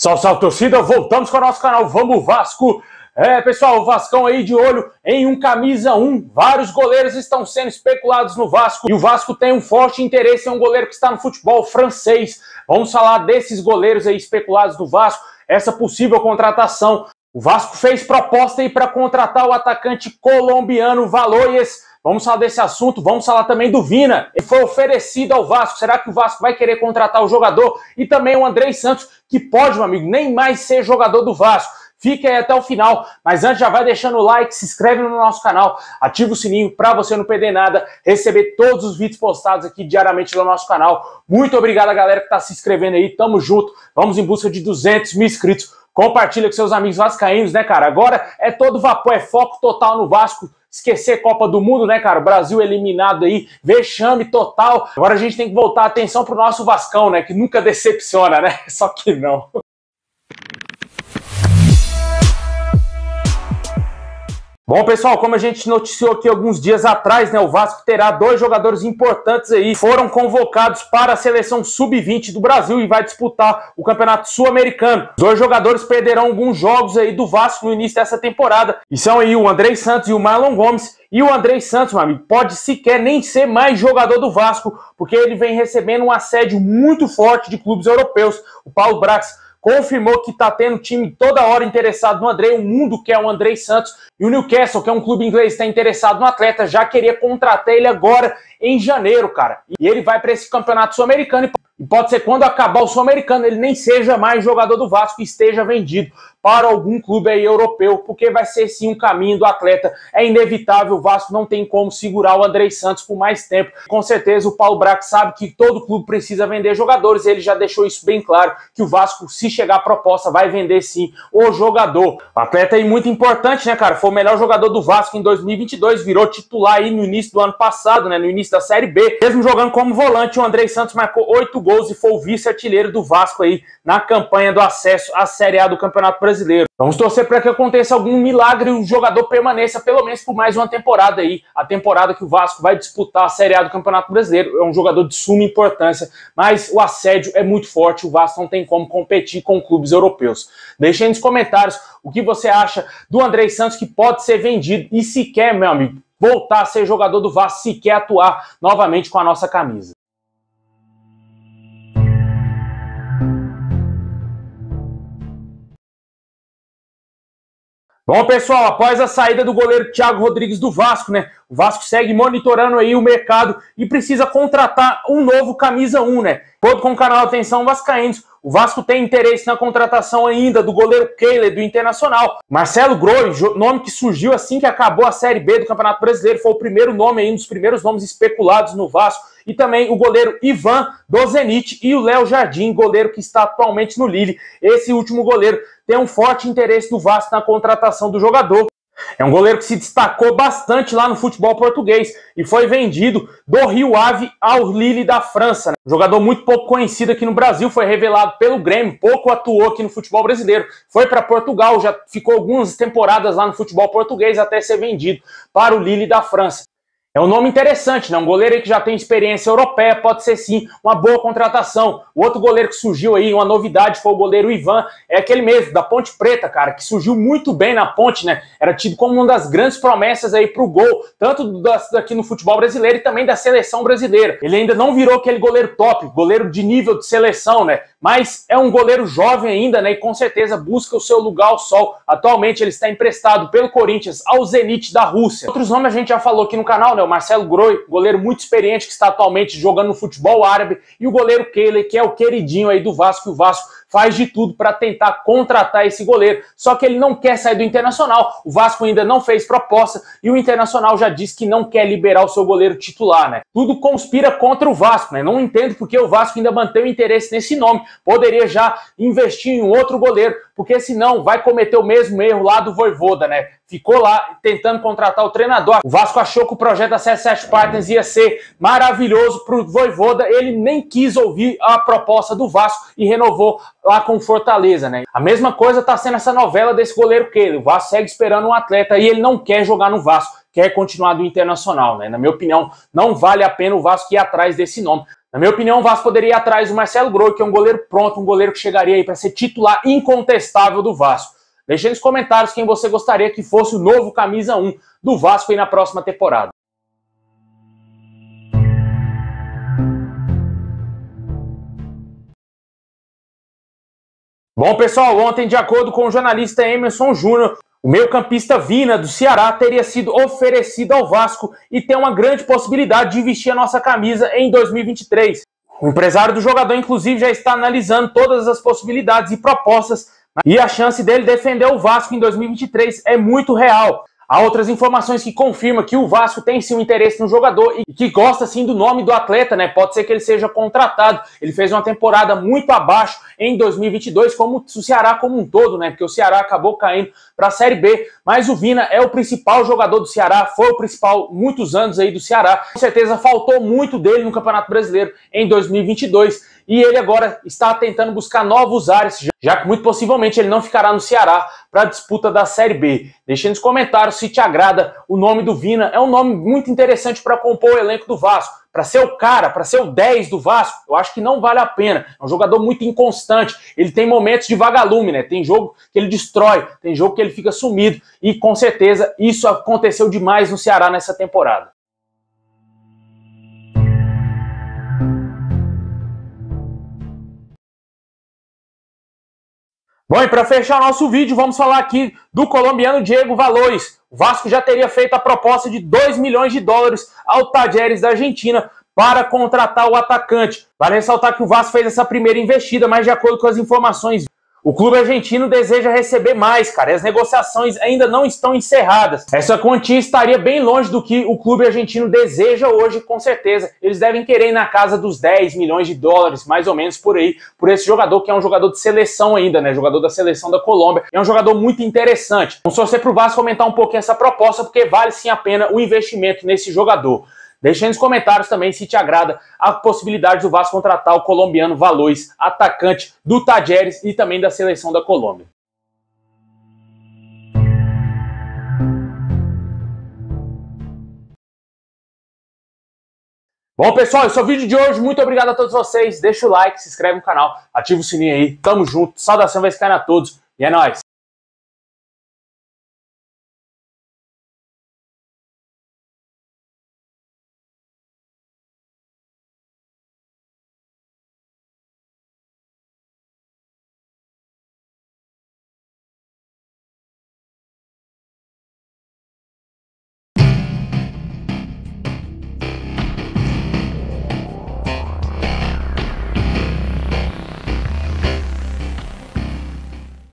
Salve, salve, torcida, voltamos com o nosso canal Vamos Vasco. Pessoal, o Vascão aí de olho em um camisa 1. Vários goleiros estão sendo especulados no Vasco. E o Vasco tem um forte interesse em um goleiro que está no futebol francês. Vamos falar desses goleiros aí especulados do Vasco, essa possível contratação. O Vasco fez proposta aí para contratar o atacante colombiano Valois. Vamos falar desse assunto, vamos falar também do Vina. Ele foi oferecido ao Vasco, será que o Vasco vai querer contratar o jogador? E também o Andrei Santos, que pode, meu amigo, nem mais ser jogador do Vasco. Fique aí até o final, mas antes já vai deixando o like, se inscreve no nosso canal, ativa o sininho para você não perder nada, receber todos os vídeos postados aqui diariamente no nosso canal. Muito obrigado a galera que está se inscrevendo aí, tamo junto, vamos em busca de 200 mil inscritos. Compartilha com seus amigos vascaínos, né, cara? Agora é todo vapor, é foco total no Vasco. Esquecer Copa do Mundo, né, cara? O Brasil eliminado aí, vexame total. Agora a gente tem que voltar a atenção pro nosso Vascão, né? Que nunca decepciona, né? Só que não. Bom, pessoal, como a gente noticiou aqui alguns dias atrás, né, o Vasco terá dois jogadores importantes aí, foram convocados para a seleção sub-20 do Brasil e vai disputar o Campeonato Sul-Americano. Os dois jogadores perderão alguns jogos aí do Vasco no início dessa temporada, e são aí o Andrei Santos e o Marlon Gomes. E o Andrei Santos, meu amigo, pode sequer nem ser mais jogador do Vasco, porque ele vem recebendo um assédio muito forte de clubes europeus. O Paulo Brax confirmou que está tendo time toda hora interessado no Andrei, o mundo quer o Andrei Santos, e o Newcastle, que é um clube inglês, está interessado no atleta, já queria contratar ele agora em janeiro, cara. E ele vai para esse campeonato sul-americano, e pode ser quando acabar o sul-americano, ele nem seja mais jogador do Vasco e esteja vendido para algum clube aí europeu, porque vai ser sim um caminho do atleta. É inevitável, o Vasco não tem como segurar o Andrei Santos por mais tempo. Com certeza o Paulo Brax sabe que todo clube precisa vender jogadores, ele já deixou isso bem claro, que o Vasco, se chegar a proposta, vai vender sim o jogador. O atleta aí muito importante, né, cara? Foi o melhor jogador do Vasco em 2022, virou titular aí no início do ano passado, né, no início da Série B. Mesmo jogando como volante, o Andrei Santos marcou 8 gols e foi o vice-artilheiro do Vasco aí na campanha do acesso à Série A do Campeonato Brasileiro. Vamos torcer para que aconteça algum milagre e o jogador permaneça pelo menos por mais uma temporada aí, a temporada que o Vasco vai disputar a Série A do Campeonato Brasileiro. É um jogador de suma importância, mas o assédio é muito forte, o Vasco não tem como competir com clubes europeus. Deixe aí nos comentários o que você acha do Andrei Santos, que pode ser vendido e se quer, meu amigo, voltar a ser jogador do Vasco, se quer atuar novamente com a nossa camisa. Bom, pessoal, após a saída do goleiro Thiago Rodrigues do Vasco, né? O Vasco segue monitorando aí o mercado e precisa contratar um novo camisa 1, né? De acordo com o canal Atenção Vascaínos, o Vasco tem interesse na contratação ainda do goleiro Kehler do Internacional. Marcelo Groi, nome que surgiu assim que acabou a Série B do Campeonato Brasileiro, foi o primeiro nome aí, um dos primeiros nomes especulados no Vasco. E também o goleiro Ivan do Zenit e o Léo Jardim, goleiro que está atualmente no Lille. Esse último goleiro tem um forte interesse do Vasco na contratação do jogador. É um goleiro que se destacou bastante lá no futebol português e foi vendido do Rio Ave ao Lille da França, né? Um jogador muito pouco conhecido aqui no Brasil, foi revelado pelo Grêmio, pouco atuou aqui no futebol brasileiro. Foi para Portugal, já ficou algumas temporadas lá no futebol português até ser vendido para o Lille da França. É um nome interessante, né? Um goleiro aí que já tem experiência europeia, pode ser sim uma boa contratação. O outro goleiro que surgiu aí, uma novidade, foi o goleiro Ivan, é aquele mesmo, da Ponte Preta, cara, que surgiu muito bem na Ponte, né? Era tido como uma das grandes promessas aí pro gol, tanto daqui no futebol brasileiro e também da seleção brasileira. Ele ainda não virou aquele goleiro top, goleiro de nível de seleção, né? Mas é um goleiro jovem ainda, né? E com certeza busca o seu lugar ao sol. Atualmente ele está emprestado pelo Corinthians ao Zenit da Rússia. Outros nomes a gente já falou aqui no canal, né? O Marcelo Groi, goleiro muito experiente que está atualmente jogando no futebol árabe, e o goleiro Kehler, que é o queridinho aí do Vasco, e o Vasco faz de tudo para tentar contratar esse goleiro, só que ele não quer sair do Internacional, o Vasco ainda não fez proposta e o Internacional já disse que não quer liberar o seu goleiro titular, né? Tudo conspira contra o Vasco, né? Não entendo porque o Vasco ainda mantém o interesse nesse nome, poderia já investir em um outro goleiro, porque senão vai cometer o mesmo erro lá do Vojvoda, né? Ficou lá tentando contratar o treinador. O Vasco achou que o projeto da C7 Partners ia ser maravilhoso para o Vojvoda, ele nem quis ouvir a proposta do Vasco e renovou lá com o Fortaleza, né? A mesma coisa tá sendo essa novela desse goleiro Kehler. O Vasco segue esperando um atleta e ele não quer jogar no Vasco, quer continuar do Internacional, né? Na minha opinião, não vale a pena o Vasco ir atrás desse nome. Na minha opinião, o Vasco poderia ir atrás do Marcelo Groi, que é um goleiro pronto, um goleiro que chegaria aí para ser titular incontestável do Vasco. Deixe nos comentários quem você gostaria que fosse o novo camisa 1 do Vasco aí na próxima temporada. Bom, pessoal, ontem, de acordo com o jornalista Emerson Júnior, o meio-campista Vina, do Ceará, teria sido oferecido ao Vasco e tem uma grande possibilidade de vestir a nossa camisa em 2023. O empresário do jogador, inclusive, já está analisando todas as possibilidades e propostas e a chance dele defender o Vasco em 2023 é muito real. Há outras informações que confirmam que o Vasco tem sim um interesse no jogador e que gosta sim do nome do atleta, né? Pode ser que ele seja contratado. Ele fez uma temporada muito abaixo em 2022, como o Ceará como um todo, né? Porque o Ceará acabou caindo para a Série B. Mas o Vina é o principal jogador do Ceará, foi o principal muitos anos aí do Ceará. Com certeza faltou muito dele no Campeonato Brasileiro em 2022. E ele agora está tentando buscar novos ares, já que muito possivelmente ele não ficará no Ceará para a disputa da Série B. Deixe nos comentários se te agrada o nome do Vina. É um nome muito interessante para compor o elenco do Vasco. Para ser o cara, para ser o 10 do Vasco, eu acho que não vale a pena. É um jogador muito inconstante. Ele tem momentos de vagalume, né? Tem jogo que ele destrói, tem jogo que ele fica sumido. E com certeza isso aconteceu demais no Ceará nessa temporada. Bom, e para fechar o nosso vídeo, vamos falar aqui do colombiano Diego Valois. O Vasco já teria feito a proposta de 2 milhões de dólares ao Talleres da Argentina para contratar o atacante. Vale ressaltar que o Vasco fez essa primeira investida, mas de acordo com as informações, o clube argentino deseja receber mais, cara, e as negociações ainda não estão encerradas. Essa quantia estaria bem longe do que o clube argentino deseja hoje, com certeza. Eles devem querer ir na casa dos 10 milhões de dólares, mais ou menos por aí, por esse jogador que é um jogador de seleção ainda, né? Jogador da seleção da Colômbia. É um jogador muito interessante. Vamos torcer pro Vasco aumentar um pouquinho essa proposta, porque vale sim a pena o investimento nesse jogador. Deixe aí nos comentários também se te agrada a possibilidade do Vasco contratar o colombiano Valois, atacante do Talleres e também da seleção da Colômbia. Bom, pessoal, esse é o vídeo de hoje. Muito obrigado a todos vocês. Deixa o like, se inscreve no canal, ativa o sininho aí. Tamo junto. Saudação vai ficar a todos e é nóis.